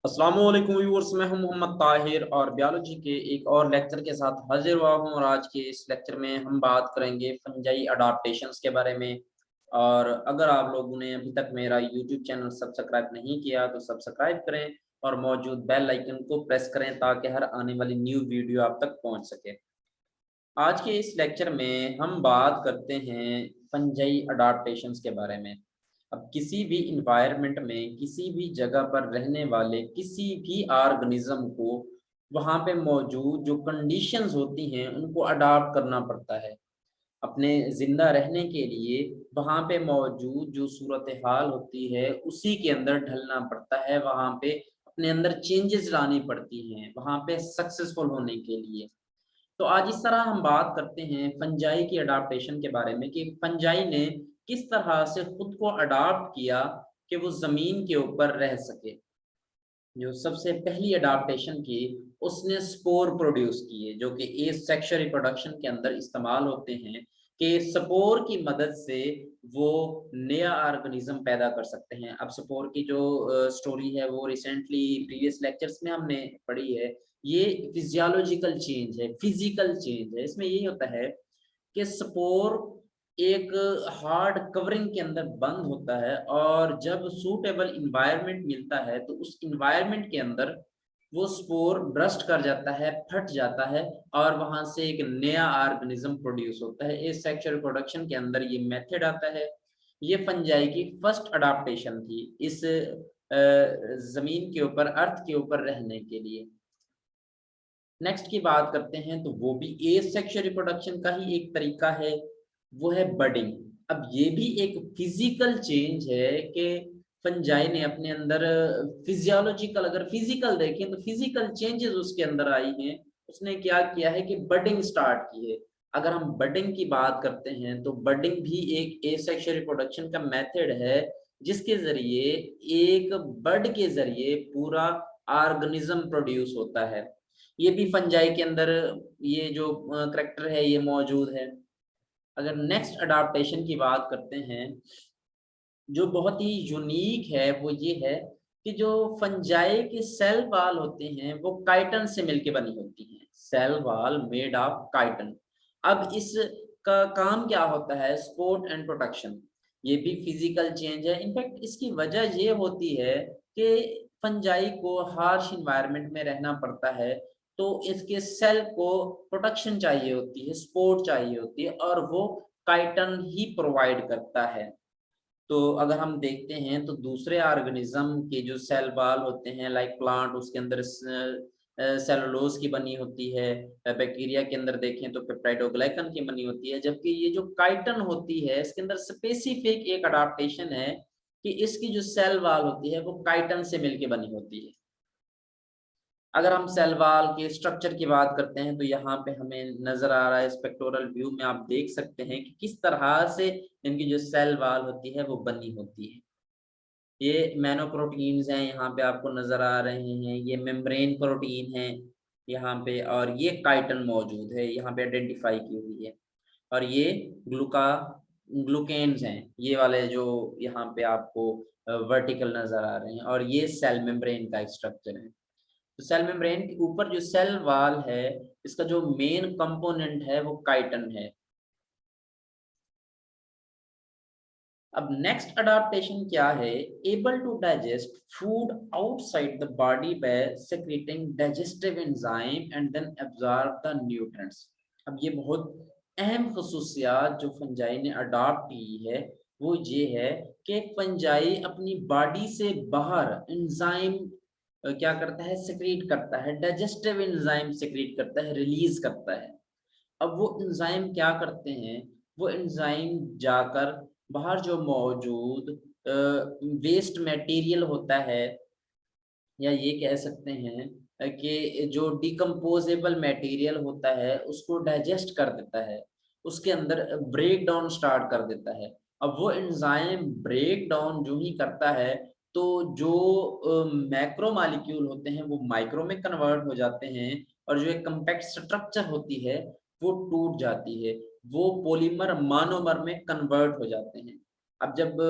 अस्सलाम वालेकुम व्यूअर्स, मैं हूं मोहम्मद ताहिर और बायोलॉजी के एक और लेक्चर के साथ हाजिर हुआ हूं। और आज के इस लेक्चर में हम बात करेंगे फंजाई अडाप्टेशंस के बारे में। और अगर आप लोगों ने अभी तक मेरा यूट्यूब चैनल सब्सक्राइब नहीं किया तो सब्सक्राइब करें और मौजूद बेल आइकन को प्रेस करें ताकि हर आने वाली न्यू वीडियो आप तक पहुंच सके। आज के इस लेक्चर में हम बात करते हैं फंजाई अडाप्टेशंस के बारे में। अब किसी भी इन्वायरमेंट में किसी भी जगह पर रहने वाले किसी भी ऑर्गेनिज्म को वहाँ पे मौजूद जो कंडीशंस होती हैं उनको अडाप्ट करना पड़ता है अपने जिंदा रहने के लिए। वहाँ पे मौजूद जो सूरत हाल होती है उसी के अंदर ढलना पड़ता है, वहाँ पे अपने अंदर चेंजेस लानी पड़ती हैं वहाँ पे सक्सेसफुल होने के लिए। तो आज इस तरह हम बात करते हैं फंजाई की अडाप्टेशन के बारे में कि फंजाई ने किस तरह से खुद को अडाप्ट किया कि वो ज़मीन के ऊपर रह सके। जो सबसे पहली अडाप्टेशन की उसने स्पोर प्रोड्यूस किए जो कि एसेक्सुअल रिप्रोडक्शन के अंदर इस्तेमाल होते हैं कि स्पोर की मदद से वो नया ऑर्गेनिज्म पैदा कर सकते हैं। अब स्पोर की जो स्टोरी है वो रिसेंटली प्रीवियस लेक्चर्स में हमने पढ़ी है। ये फिजियोलॉजिकल चेंज है, फिजिकल चेंज है। इसमें यही होता है कि स्पोर एक हार्ड कवरिंग के अंदर बंद होता है और जब सूटेबल इन्वायरमेंट मिलता है तो उस इन्वायरमेंट के अंदर वो स्पोर ब्रस्ट कर जाता है, फट जाता है और वहां से एक नया ऑर्गेनिज्म प्रोड्यूस होता है। एसेक्सुअल रिप्रोडक्शन के अंदर ये मेथड आता है। ये फंजाई की फर्स्ट अडाप्टेशन थी इस जमीन के ऊपर, अर्थ के ऊपर रहने के लिए। नेक्स्ट की बात करते हैं तो वो भी एसेक्सुअल रिप्रोडक्शन का ही एक तरीका है, वो है बडिंग। अब ये भी एक फिजिकल चेंज है कि फंजाई ने अपने अंदर फिजियोलॉजिकल, अगर फिजिकल देखें तो फिजिकल चेंजेस उसके अंदर आई हैं। उसने क्या किया है कि बडिंग स्टार्ट की है। अगर हम बडिंग की बात करते हैं तो बडिंग भी एक एसेक्सुअल रिप्रोडक्शन का मेथड है जिसके जरिए एक बर्ड के जरिए पूरा ऑर्गेनिज्म प्रोड्यूस होता है। ये भी फंजाई के अंदर ये जो करैक्टर है ये मौजूद है। अगर नेक्स्ट अडाप्टेशन की बात करते हैं जो बहुत ही यूनिक है वो ये है कि जो फंजाई के सेल वॉल होते हैं वो काइटन से मिलके बनी होती हैं। Cell wall made of chitin. अब इस का काम क्या होता है, सपोर्ट एंड प्रोटेक्शन। ये भी फिजिकल चेंज है। इनफैक्ट इसकी वजह ये होती है कि फंजाई को हार्श इन्वायरमेंट में रहना पड़ता है तो इसके सेल को प्रोटेक्शन चाहिए होती है, सपोर्ट चाहिए होती है और वो काइटन ही प्रोवाइड करता है। तो अगर हम देखते हैं तो दूसरे ऑर्गेनिज्म के जो सेल वॉल होते हैं लाइक प्लांट, उसके अंदर सेलुलोज की बनी होती है। बैक्टीरिया के अंदर देखें तो पेप्टाइडोग्लाइकन की बनी होती है। जबकि ये जो काइटन होती है इसके अंदर स्पेसिफिक एक अडाप्टेशन है कि इसकी जो सेल वॉल होती है वो काइटन से मिलके बनी होती है। अगर हम सेल वॉल के स्ट्रक्चर की बात करते हैं तो यहाँ पे हमें नजर आ रहा है, स्पेक्टोरल व्यू में आप देख सकते हैं कि किस तरह से इनकी जो सेल वॉल होती है वो बनी होती है। ये मैनोप्रोटीन्स हैं, यहाँ पे आपको नजर आ रहे हैं। ये मेम्ब्रेन प्रोटीन है यहाँ पे, और ये काइटन मौजूद है यहाँ पे आइडेंटिफाई की हुई है। और ये ग्लूका ग्लूकेन्स हैं, ये वाले जो यहाँ पे आपको वर्टिकल नजर आ रहे हैं। और ये सेल मेम्ब्रेन का स्ट्रक्चर है। तो सेल मेम्ब्रेन के ऊपर जो सेल वॉल है इसका जो मेन कंपोनेंट है वो काइटन है। अब नेक्स्ट अडाप्टेशन क्या है, able to digest food outside the body by secreting digestive enzyme and then absorb the nutrients. अब ये बहुत अहम खसूसियात जो फंजाई ने अडॉप्ट की है वो ये है कि फंजाई अपनी बॉडी से बाहर एंजाइम क्या करता है, सेक्रेट करता है, डाइजेस्टिव एंजाइम सेक्रेट करता है, रिलीज करता है। अब वो एंजाइम क्या करते हैं, वो एंजाइम जाकर बाहर जो मौजूद वेस्ट मटेरियल होता है या ये कह सकते हैं कि जो डिकम्पोजेबल मटेरियल होता है उसको डाइजेस्ट कर देता है, उसके अंदर ब्रेक डाउन स्टार्ट कर देता है। अब वो एंजाइम ब्रेक डाउन जो ही करता है तो जो मैक्रो मॉलिक्यूल होते हैं वो माइक्रो में कन्वर्ट हो जाते हैं और जो एक कम्पैक्ट स्ट्रक्चर होती है वो टूट जाती है, वो पॉलीमर मोनोमर में कन्वर्ट हो जाते हैं। अब जब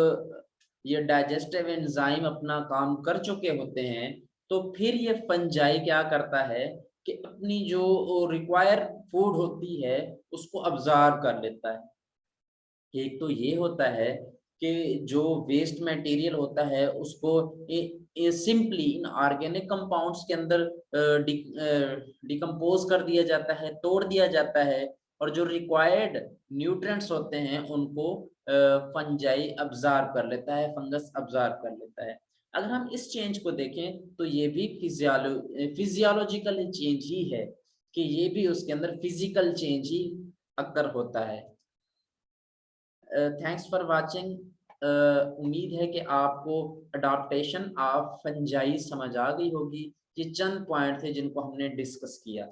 ये डाइजेस्टिव एंजाइम अपना काम कर चुके होते हैं तो फिर ये फंजाई क्या करता है कि अपनी जो रिक्वायर फूड होती है उसको अब्जॉर्ब कर लेता है। एक तो ये होता है कि जो वेस्ट मटेरियल होता है उसको सिंपली इन ऑर्गेनिक कंपाउंड्स के अंदर डिकम्पोज कर दिया जाता है, तोड़ दिया जाता है, और जो रिक्वायर्ड न्यूट्रिएंट्स होते हैं उनको फंजाई अब्जॉर्ब कर लेता है, फंगस अब्जॉर्ब कर लेता है। अगर हम इस चेंज को देखें तो ये भी फिजियोलॉजिकल चेंज ही है, कि ये भी उसके अंदर फिजिकल चेंज ही अक्कर होता है। Thanks for watching. उम्मीद है कि आपको अडॉप्टेशन ऑफ फंजाई समझ आ गई होगी। ये चंद पॉइंट थे जिनको हमने डिस्कस किया।